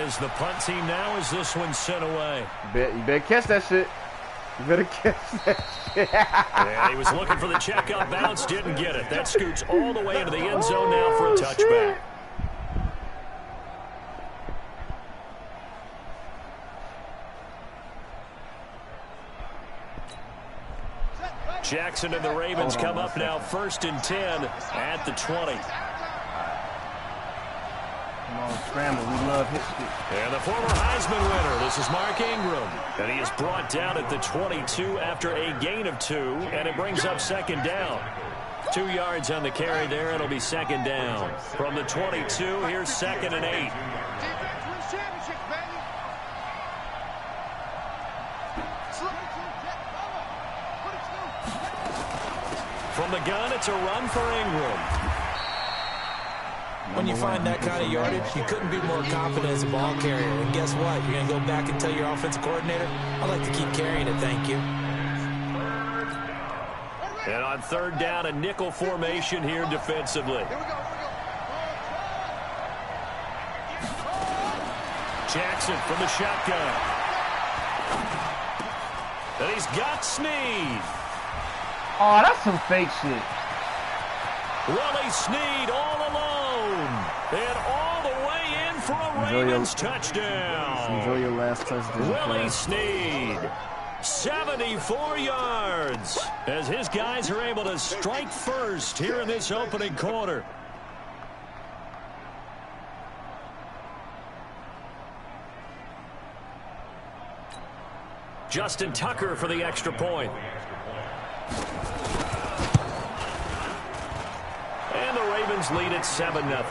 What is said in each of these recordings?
is the punt team now as this one's sent away. You better catch that shit. You better catch that shit. Yeah, he was looking for the checkout bounce, didn't get it. That scoots all the way into the end zone now for a touchback. Jackson and the Ravens come up now 1st and 10 at the 20. Come on, scramble. We love hit stick. And the former Heisman winner, this is Mark Ingram. And he is brought down at the 22 after a gain of 2, and it brings up 2nd down. 2 yards on the carry there. It'll be 2nd down. From the 22, here's 2nd and 8. From the gun, it's a run for Ingram. When you find that kind of yardage, you couldn't be more confident as a ball carrier. And guess what? You're going to go back and tell your offensive coordinator, I'd like to keep carrying it, thank you. And on 3rd down, a nickel formation here defensively. Jackson from the shotgun. And he's got Snead. Oh, that's some fake shit. Willie Snead all alone. And all the way in for a Ravens touchdown. Enjoy your last touchdown. Willie Snead, 74 yards, as his guys are able to strike first here in this opening quarter. Justin Tucker for the extra point. And the Ravens lead at 7-0. Next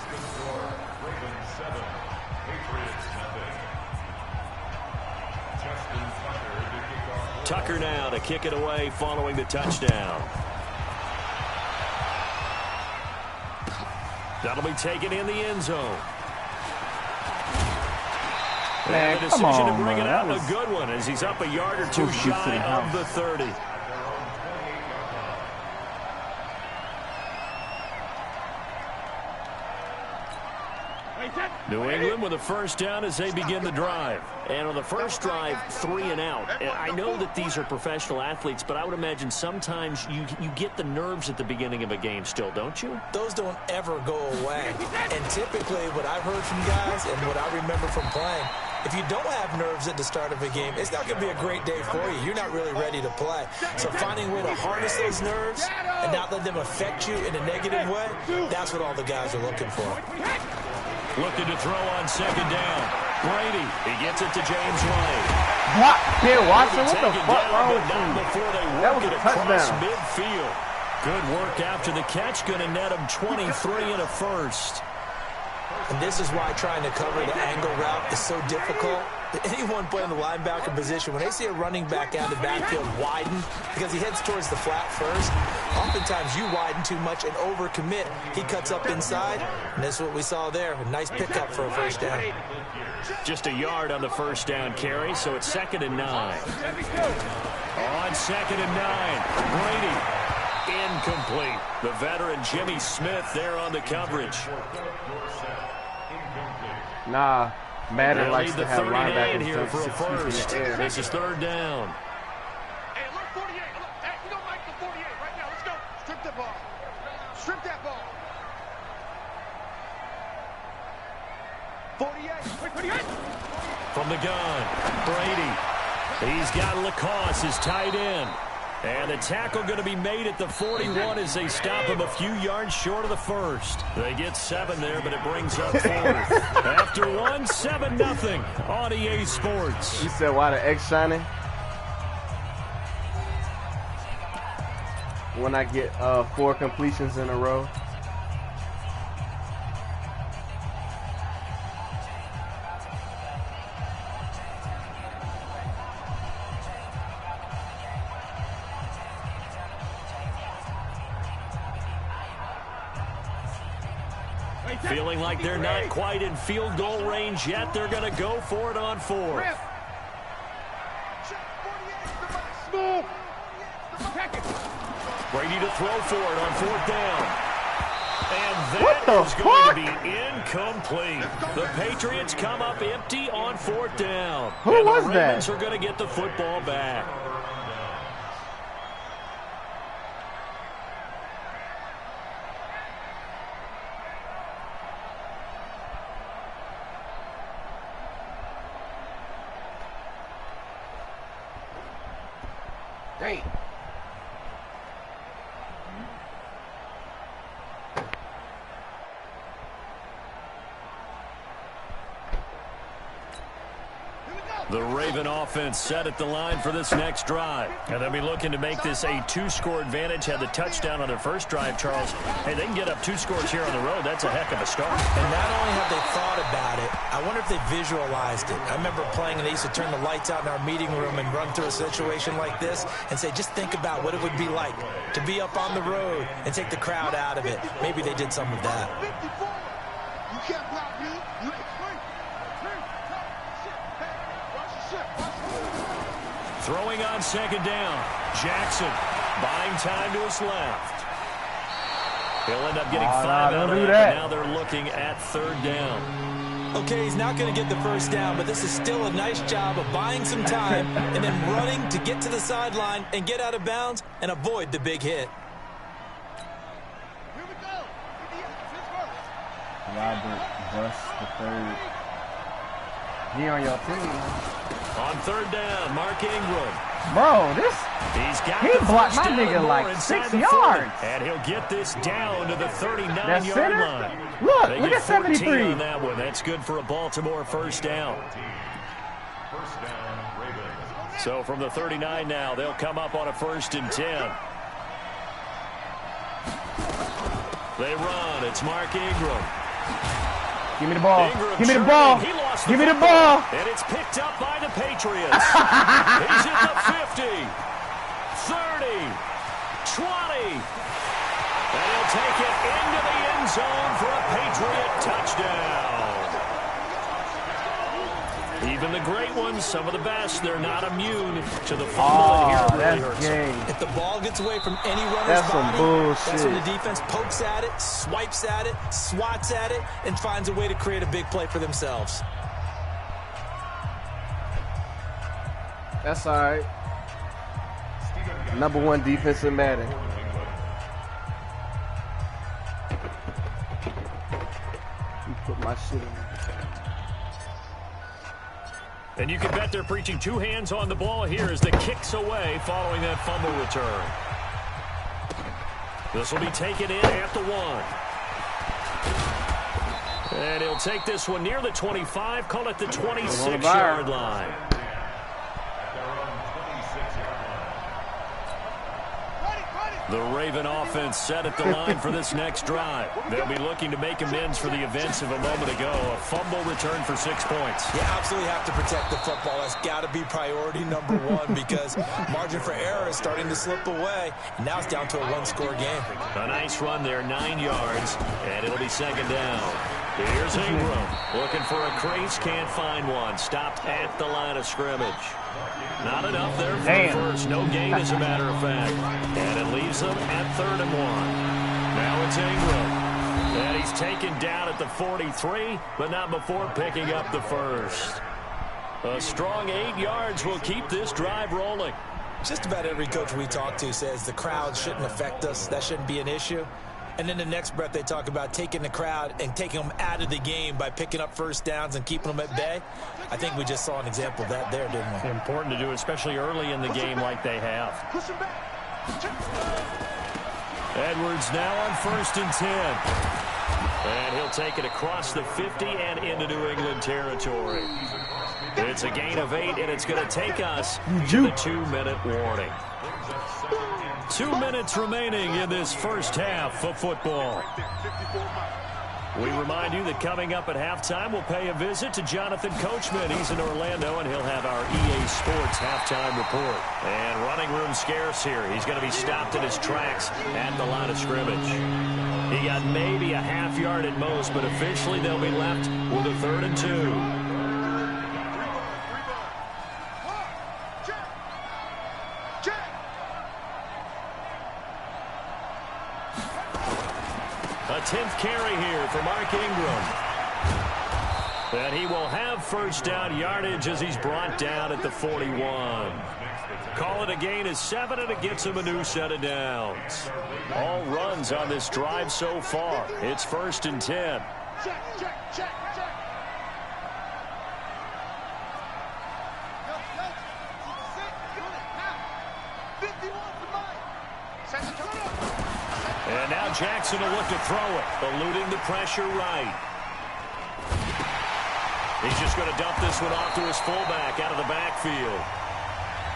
to score, Ravens 7, Patriots 0. Justin Tucker to kick off. Tucker now to kick it away following the touchdown. That'll be taken in the end zone. Man, and the decision come on, to bring it out, man. a good one, as he's up a yard or two shy of the 30. New England with a 1st down as they begin the drive. And on the first drive, 3 and out. And I know that these are professional athletes, but I would imagine sometimes you get the nerves at the beginning of a game still, don't you? Those don't ever go away. And typically what I've heard from guys and what I remember from playing, if you don't have nerves at the start of a game, it's not going to be a great day for you. You're not really ready to play. So finding a way to harness those nerves and not let them affect you in a negative way, that's what all the guys are looking for. Looking to throw on 2nd down. Brady, he gets it to James White. What? Here, Watson, what the fuck wrong with Not you? before they That work was it a across touchdown. midfield. Good work after the catch. Going to net him 23 and a 1st. And this is why trying to cover the angle route is so difficult. Anyone playing the linebacker position, when they see a running back out of the backfield widen, because he heads towards the flat first, oftentimes you widen too much and overcommit. He cuts up inside, and that's what we saw there. A nice pickup for a 1st down. Just a yard on the 1st down carry, so it's 2nd and 9. On 2nd and 9, Brady, incomplete. The veteran Jimmy Smith there on the coverage. Nah, Madden likes Lead to the have 39 linebackers here for a 6 feet in the 1st. air. This is 3rd down. Hey, look, 48. Look, hey, you don't like the 48 right now. Let's go. Strip the ball. Strip that ball. 48. From the gun, Brady. He's got Lacoste, his tight end. And the tackle going to be made at the 41 as they stop him a few yards short of the 1st. They get 7 there, but it brings up 4th. After 1, 7-0 on EA Sports. You said, why the X shining? When I get 4 completions in a row. Feeling like they're not quite in field goal range yet. They're going to go for it on 4th. Brady to throw for it on 4th down. And that is going to be incomplete. The Patriots come up empty on 4th down. Who was the that? Ravens are going to get the football back. Dang. The Raven offense set at the line for this next drive. And they'll be looking to make this a 2-score advantage. Had the touchdown on their first drive, Charles. Hey, they can get up 2 scores here on the road. That's a heck of a start. And not only have they thought about it, I wonder if they visualized it. I remember playing, and they used to turn the lights out in our meeting room and run through a situation like this and say, just think about what it would be like to be up on the road and take the crowd out of it. Maybe they did some of that. 54. You can't block me. You ain't free. Throwing on 2nd down. Jackson buying time to his left. He'll end up getting 5 out of that. Now they're looking at 3rd down. Okay, he's not going to get the first down, but this is still a nice job of buying some time and then running to get to the sideline and get out of bounds and avoid the big hit. Here we go. Robert Buss the third. He on your team. On 3rd down, Mark Ingram. Bro, he blocked my nigga like 6 yards. And he'll get this down to the 39-yard line. Look at 73. On that one. That's good for a Baltimore first down. So from the 39 now, they'll come up on a 1st and 10. They run. It's Mark Ingram. Give me the ball. Ingram Give me the ball. Give me the ball. And it's picked up by the Patriots. He's in the 50, 30, 20. And he'll take it into the end zone for a Patriot touchdown. Even the great ones, some of the best, they're not immune to the fumble. And here it really hurts them. If the ball gets away from any runner's body, that's when the defense pokes at it, swipes at it, swats at it, and finds a way to create a big play for themselves. That's all right. #1 defense in Madden. You put my shit in. And you can bet they're preaching 2 hands on the ball here as the kick's away following that fumble return. This will be taken in at the 1. And he'll take this one near the 25, call it the 26-yard line. The Raven offense set at the line for this next drive. They'll be looking to make amends for the events of a moment ago. A fumble return for 6 points. You absolutely have to protect the football. That's got to be priority #1 because margin for error is starting to slip away. And now it's down to a 1-score game. A nice run there, 9 yards, and it'll be 2nd down. Here's Ingram looking for a crease, can't find one. Stopped at the line of scrimmage. Not enough there for the first. No gain, as a matter of fact. And it leaves them at 3rd and 1. Now it's Ingram. And he's taken down at the 43, but not before picking up the first. A strong 8 yards will keep this drive rolling. Just about every coach we talk to says the crowd shouldn't affect us. That shouldn't be an issue. And then the next breath they talk about taking the crowd and taking them out of the game by picking up first downs and keeping them at bay. I think we just saw an example of that there, didn't we? Important to do, especially early in the game like they have. Edwards now on 1st and 10. And he'll take it across the 50 and into New England territory. It's a gain of 8, and it's going to take us to the 2-minute warning. 2 minutes remaining in this first half of football. We remind you that coming up at halftime, we'll pay a visit to Jonathan Coachman. He's in Orlando, and he'll have our EA Sports halftime report. And running room scarce here. He's going to be stopped in his tracks at the line of scrimmage. He got maybe a half yard at most, but officially they'll be left with a 3rd and 2. 10th carry here for Mark Ingram. And he will have first down yardage as he's brought down at the 41. Call it a gain of 7, and it gets him a new set of downs. All runs on this drive so far. It's 1st and 10. Check, check, check, check. Yo, sit, good, now. 51 to Mike. Send the turn. And now Jackson will look to throw it, eluding the pressure right. He's just going to dump this one off to his fullback out of the backfield.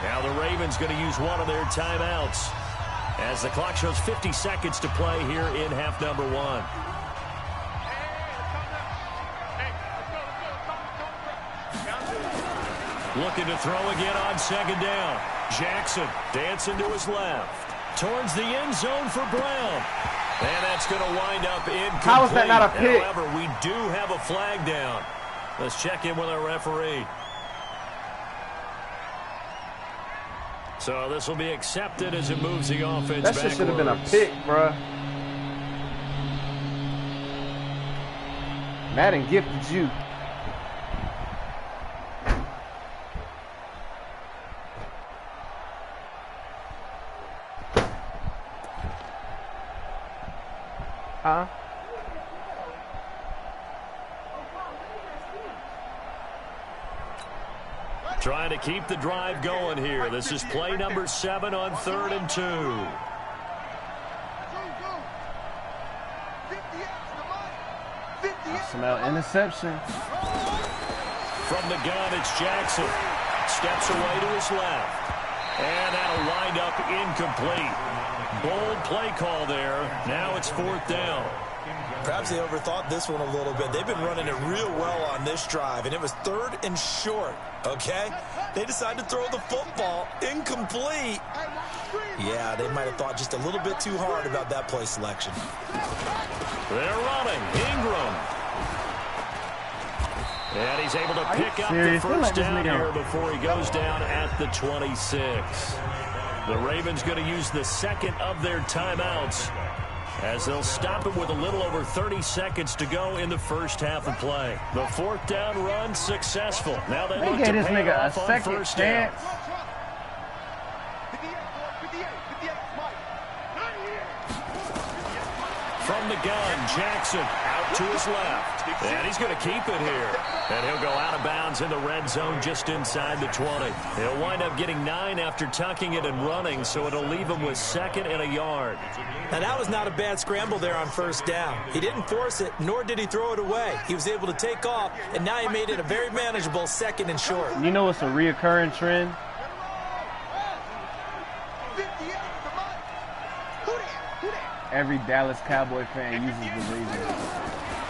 Now the Ravens going to use one of their timeouts as the clock shows 50 seconds to play here in half number 1. Looking to throw again on 2nd down. Jackson dancing to his left. Towards the end zone for Brown. And that's going to wind up incomplete. How is that not a pick? However, we do have a flag down. Let's check in with our referee. So this will be accepted as it moves the offense backwards. That shit should have been a pick, bruh. Madden gifted you. Huh? Trying to keep the drive going here. This is play number 7 on 3rd and 2. I smell interception. From the gun, it's Jackson. Steps away to his left. And that'll wind up incomplete. Bold play call there. Now it's 4th down. Perhaps they overthought this one a little bit. They've been running it real well on this drive, and it was 3rd and short, okay? They decided to throw the football incomplete. Yeah, they might have thought just a little bit too hard about that play selection. They're running. Ingram. And he's able to pick up the first down here before he goes down at the 26. The Ravens going to use the 2nd of their timeouts as they'll stop him with a little over 30 seconds to go in the first half of play. The 4th down run successful. Now they look to this pay nigga off a on second first down. chance. From the gun, Jackson out to his left. And he's going to keep it here. And he'll go out of bounds in the red zone just inside the 20. He'll wind up getting 9 after tucking it and running, so it'll leave him with 2nd and a yard. Now, that was not a bad scramble there on first down. He didn't force it, nor did he throw it away. He was able to take off, and now he made it a very manageable 2nd and short. You know what's a reoccurring trend? Every Dallas Cowboy fan uses the Ravens.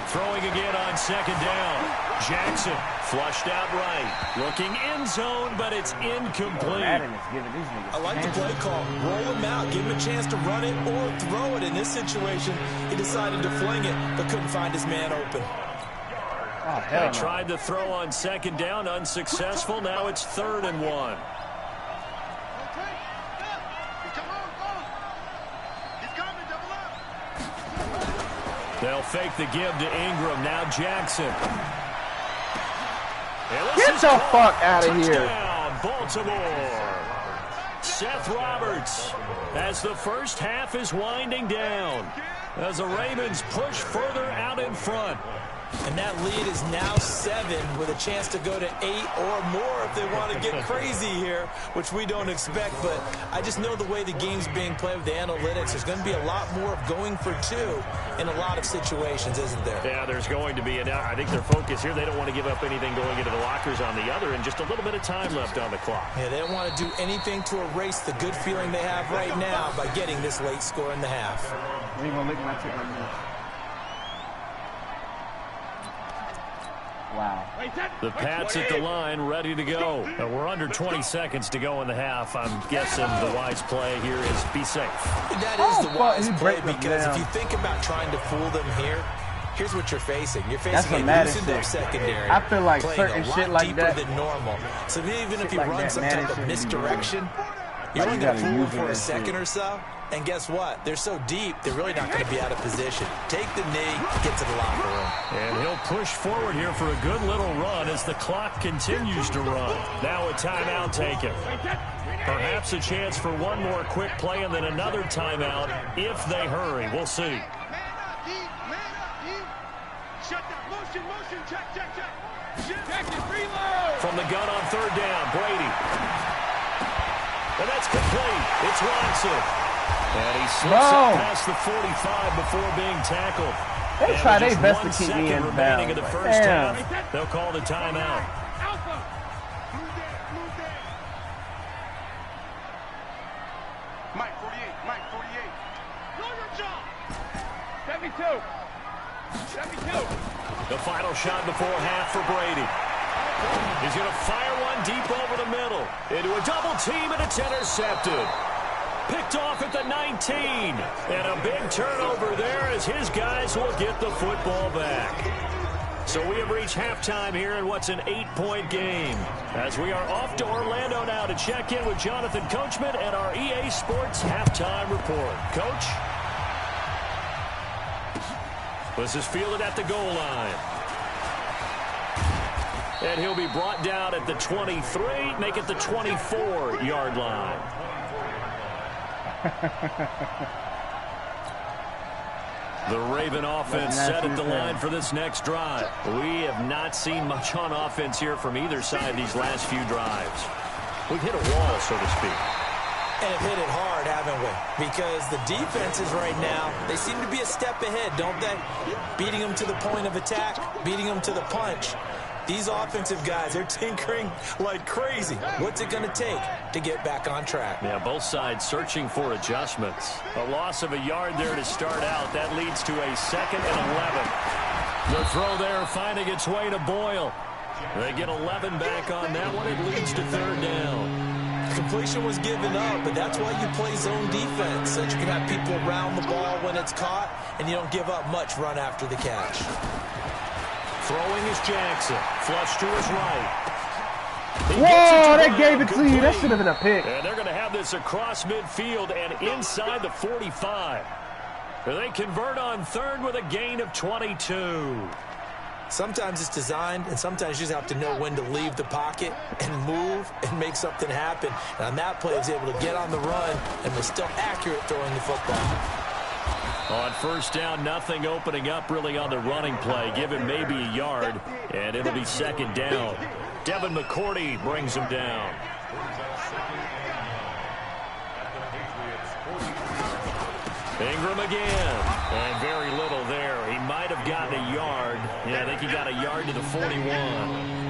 Throwing again on 2nd down. Jackson flushed out right. Looking end zone, but it's incomplete. Madden is giving these niggas I like the play call. Roll him out. Give him a chance to run it or throw it. In this situation, he decided to fling it, but couldn't find his man open. Oh, hell no. Tried to throw on 2nd down, unsuccessful. Now it's 3rd and 1. They'll fake the give to Ingram. Now Jackson. Get the fuck out of here. Touchdown, Baltimore. Seth Roberts as the first half is winding down as the Ravens push further out in front. And that lead is now 7 with a chance to go to 8 or more if they want to get crazy here, which we don't expect. But I just know the way the game's being played with the analytics, there's going to be a lot more of going for 2 in a lot of situations, isn't there? Yeah, there's going to be. And I think their focus here, they don't want to give up anything going into the lockers on the other, and just a little bit of time left on the clock. Yeah, they don't want to do anything to erase the good feeling they have right now by getting this late score in the half. We ain't gonna lick my chicken on this. Wow. The Pats at the line, ready to go. We're under 20 seconds to go in the half. I'm guessing the wise play here is be safe. That is the wise play, because if you think about trying to fool them here, here's what you're facing. You're facing a loosened up secondary. I feel like certain shit like that. Deeper than normal. So even if you run some type of misdirection, you're only going to fool them for a second or so. And guess what? They're so deep, they're really not going to be out of position. Take the knee, get to the locker room. And he'll push forward here for a good little run as the clock continues to run. Now a timeout taken. Perhaps a chance for one more quick play and then another timeout if they hurry. We'll see. Man up, D. Man up, D. Shut that. Motion, motion. Check, check, check. Check it, reload. From the gun on third down, Brady. And that's complete. It's Watson. And he slips up past the 45 before being tackled. They try their best to keep me in remaining bounds. of the first half. They'll call the timeout. Alpha. Blue day. Mike 48. Mike 48. Know your job. 72. 72. The final shot before half for Brady. He's going to fire one deep over the middle. Into a double team, and it's intercepted. Picked off at the 19. And a big turnover there as his guys will get the football back. So we have reached halftime here in what's an 8-point game. As we are off to Orlando now to check in with Jonathan Coachman and our EA Sports halftime report. Coach? This is fielded at the goal line. And he'll be brought down at the 23, make it the 24-yard line. The Raven offense set at the line for this next drive. We have not seen much on offense here from either side these last few drives. We've hit a wall, so to speak. And have hit it hard, haven't we? Because the defenses right now, they seem to be a step ahead, don't they? Beating them to the point of attack, beating them to the punch. These offensive guys, they're tinkering like crazy. What's it going to take to get back on track? Yeah, both sides searching for adjustments. A loss of a yard there to start out. That leads to a 2nd and 11. The throw there finding its way to Boyle. They get 11 back on that one. It leads to 3rd down. Completion was given up, but that's why you play zone defense, so that you can have people around the ball when it's caught, and you don't give up much run after the catch. Throwing is Jackson. Flush to his right. Whoa, they gave it to you. That should have been a pick. And they're going to have this across midfield and inside the 45. They convert on 3rd with a gain of 22. Sometimes it's designed, and sometimes you just have to know when to leave the pocket and move and make something happen. And on that play, he was able to get on the run and was still accurate throwing the football. On 1st down, nothing opening up really on the running play. Give him maybe a yard, and it'll be 2nd down. Devin McCourty brings him down. Ingram again. And very little there. He might have gotten a yard. Yeah, I think he got a yard to the 41.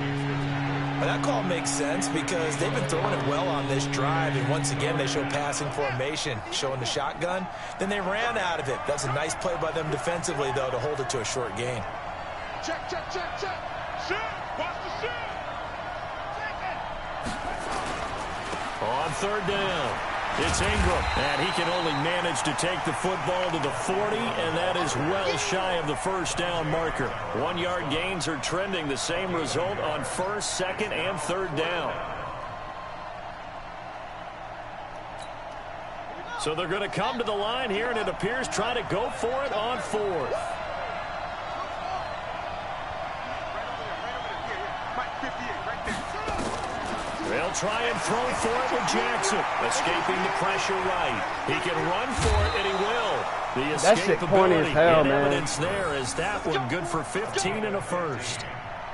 Well, that call makes sense because they've been throwing it well on this drive, and once again they show passing formation, showing the shotgun. Then they ran out of it. That's a nice play by them defensively, though, to hold it to a short gain. Check, check, check, check. Shoot. Watch the shoot. On 3rd down, it's Ingram, and he can only manage to take the football to the 40, and that is well shy of the 1st down marker. 1-yard gains are trending the same result on 1st, 2nd, and 3rd down. So they're going to come to the line here, and it appears try to go for it on 4th. They'll try and throw for it with Jackson. Escaping the pressure right. He can run for it, and he will. The escapability and evidence there is that one good for 15 and a 1st.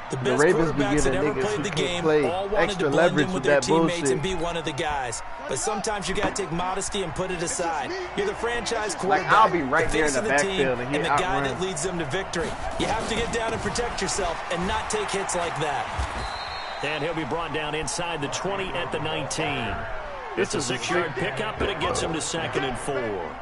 The best quarterbacks that ever played the game all wanted to blend in with their teammates and be one of the guys. But sometimes you got to take modesty and put it aside. You're the franchise quarterback, I'll be right the there in face the of the team, backfield and the guy that leads them to victory. You have to get down and protect yourself and not take hits like that. And he'll be brought down inside the 20 at the 19. It's a 6-yard pickup, and it gets him to 2nd and 4.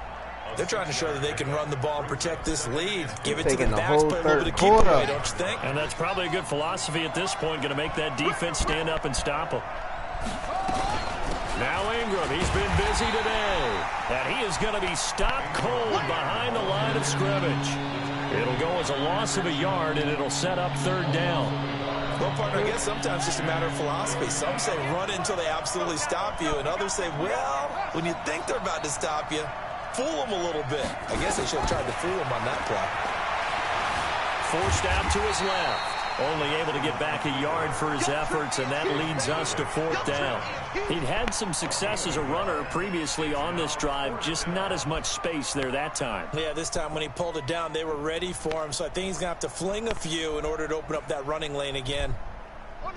They're trying to show that they can run the ball and protect this lead. Give it to the backs, play a little bit of keep away, don't you think? And that's probably a good philosophy at this point, going to make that defense stand up and stop them. Now Ingram, he's been busy today. And he is going to be stopped cold behind the line of scrimmage. It'll go as a loss of a yard, and it'll set up 3rd down. Well, partner, I guess sometimes it's just a matter of philosophy. Some say run until they absolutely stop you, and others say, well, when you think they're about to stop you, fool him a little bit. I guess they should have tried to fool him on that play. Forced out to his left. Only able to get back a yard for his efforts, and that leads us to 4th down. He'd had some success as a runner previously on this drive, just not as much space there that time. Yeah, this time when he pulled it down, they were ready for him, so I think he's going to have to fling a few in order to open up that running lane again.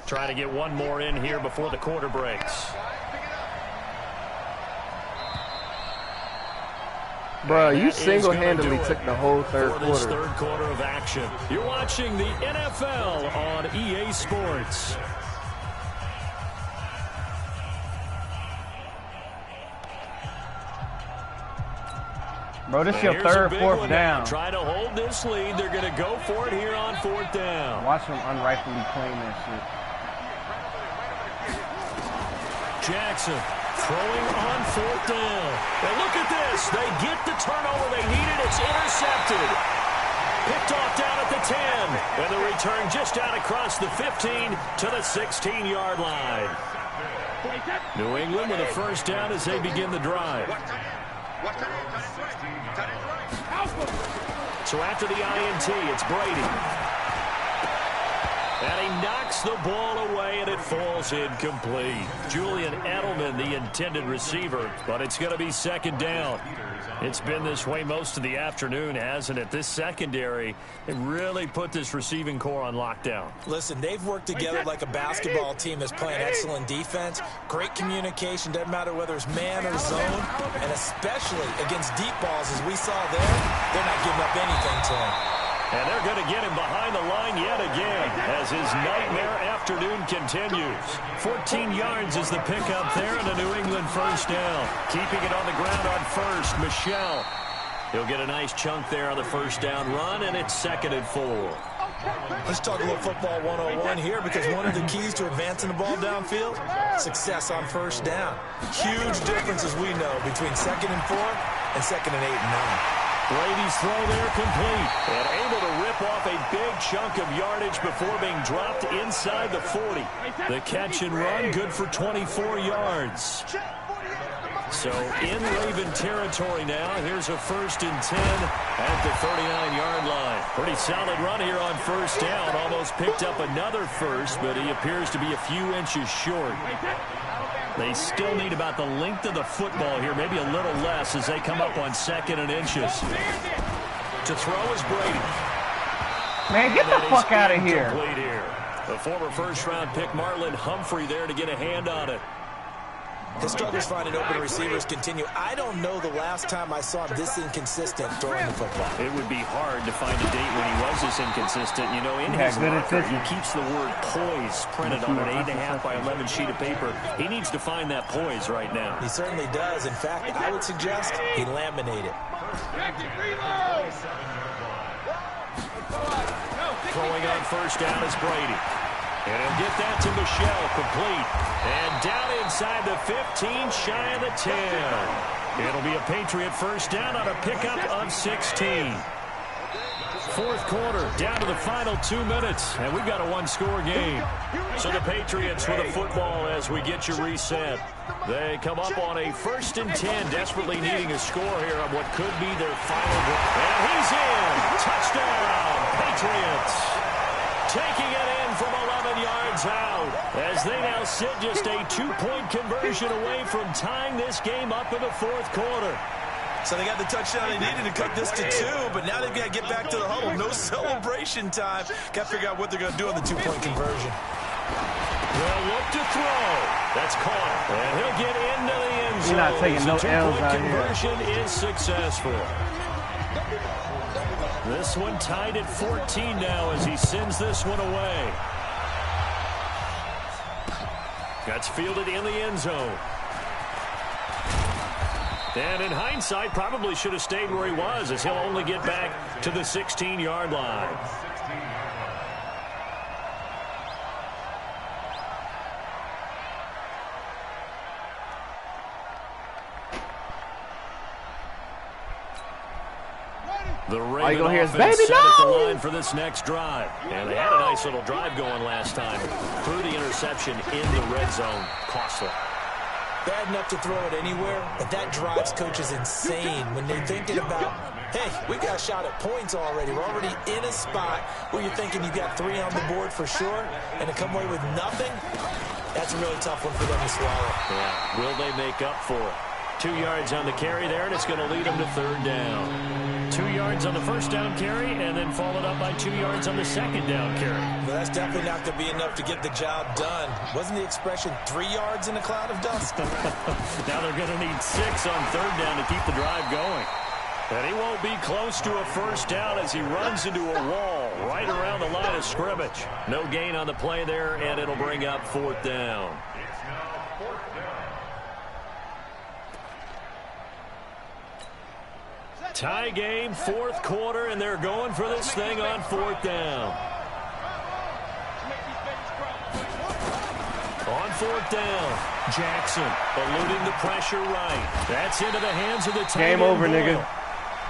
Trying to get one more in here before the quarter breaks. Bro, you single-handedly took the whole third quarter. This third quarter of action. You're watching the NFL on EA Sports. Bro, this is your third, 4th down. Try to hold this lead. They're going to go for it here on 4th down. Watch them unrightfully claim that shit. Jackson throwing on 4th down. And look at this. They get the turnover they needed. It's intercepted. Picked off down at the 10. And the return just out across the 15 to the 16-yard line. New England with a first down as they begin the drive. So after the INT, it's Brady. And he knocks the ball away, and it falls incomplete. Julian Edelman, the intended receiver, but it's going to be 2nd down. It's been this way most of the afternoon, hasn't it? This secondary, it really put this receiving core on lockdown. Listen, they've worked together like a basketball team that's playing excellent defense. Great communication, doesn't matter whether it's man or zone, and especially against deep balls, as we saw there, they're not giving up anything to him. And they're going to get him behind the line yet again as his nightmare afternoon continues. 14 yards is the pickup there and a New England first down. Keeping it on the ground on first, Michelle. He'll get a nice chunk there on the first down run, and it's 2nd and 4. Let's talk a little football 101 here, because one of the keys to advancing the ball downfield, success on first down. Huge difference, as we know, between 2nd and 4 and 2nd and 8 and 9. Brady's throw there complete, and able to rip off a big chunk of yardage before being dropped inside the 40. The catch and run good for 24 yards. So in Raven territory now. Here's a 1st and 10 at the 39-yard line. Pretty solid run here on first down. Almost picked up another first, but he appears to be a few inches short. They still need about the length of the football here, maybe a little less as they come up on 2nd and inches. To throw is Brady. Man, get the fuck out of here. The former first-round pick Marlon Humphrey there to get a hand on it. His struggles finding open receivers continue. I don't know the last time I saw him this inconsistent throwing the football. It would be hard to find a date when he was this inconsistent. You know, in his marker, he keeps the word poise printed on an 8.5 by 11 sheet of paper. He needs to find that poise right now. He certainly does. In fact, I would suggest he laminate it. Throwing on first down is Brady. And he'll get that to Michelle, complete. And down inside the 15, shy of the 10. It'll be a Patriot first down on a pickup of 16. 4th quarter, down to the final 2 minutes, and we've got a one-score game. So the Patriots with a football as we get you reset. They come up on a 1st and 10, desperately needing a score here on what could be their final drive. And he's in. Touchdown, Patriots. Taking it in from 11 yards out as they now sit just a 2-point conversion away from tying this game up in the 4th quarter. So they got the touchdown they needed to cut this to 2, but now they've got to get back to the huddle. No celebration time. Got to figure out what they're going to do on the 2-point conversion. They'll look to throw. That's caught. And he'll get into the end zone. You're not taking no L's out here. Conversion is successful. This one tied at 14 now as he sends this one away. That's fielded in the end zone. And in hindsight, probably should have stayed where he was as he'll only get back to the 16-yard line. The Raven offense set at the line for this next drive. And they had a nice little drive going last time. Threw the interception in the red zone. Costly. bad enough to throw it anywhere, but that drives coaches insane when they're thinking about, hey, we got a shot at points already. We're already in a spot where you're thinking you got 3 on the board for sure, and to come away with nothing, that's a really tough one for them to swallow. Yeah, will they make up for it? 2 yards on the carry there, and it's going to lead them to 3rd down. 2 yards on the first down carry, and then followed up by 2 yards on the second down carry. Well, that's definitely not going to be enough to get the job done. Wasn't the expression 3 yards in a cloud of dust? Now they're going to need 6 on 3rd down to keep the drive going. And he won't be close to a first down as he runs into a wall right around the line of scrimmage. No gain on the play there, and it'll bring up 4th down. It's now 4th down. Tie game, 4th quarter, and they're going for this thing on 4th down. On 4th down, Jackson eluding the pressure right. That's into the hands of the tight end. Game over, nigga.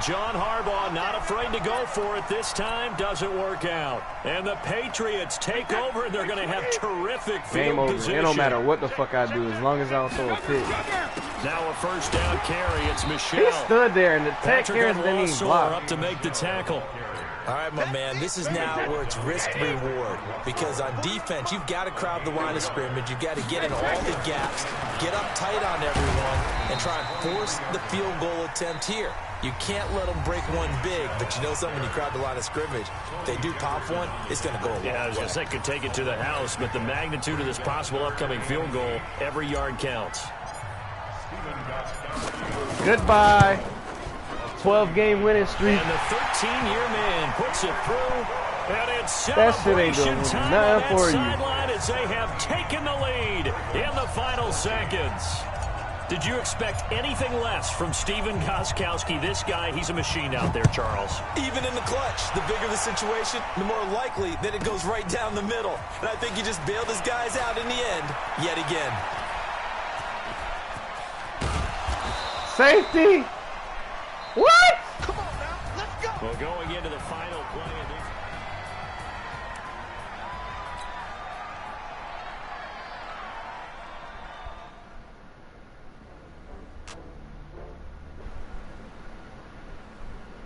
John Harbaugh not afraid to go for it this time. Doesn't work out. And the Patriots take over, and they're going to have terrific Game field over. position. It don't matter what the fuck I do as long as I don't throw a pick. Now a first down carry. It's Michel. He stood there, and the tech carries didn't even block. up to make the tackle. All right, my man, this is now where it's risk-reward. Because on defense, you've got to crowd the line of scrimmage. You've got to get in all the gaps, get up tight on everyone, and try and force the field goal attempt here. You can't let them break one big, but you know something, when you crowd the line of scrimmage, if they do pop one, it's going to go a long way. Yeah, I was going to say, could take it to the house, but the magnitude of this possible upcoming field goal, every yard counts. Goodbye. 12-game winning streak. And the 13-year man puts it through, and it's That shit ain't celebration doing time nothing on for that you. sideline as they have taken the lead in the final seconds. Did you expect anything less from Stephen Gostkowski? This guy, he's a machine out there, Charles. Even in the clutch, the bigger the situation, the more likely that it goes right down the middle. And I think he just bailed his guys out in the end, yet again. Safety.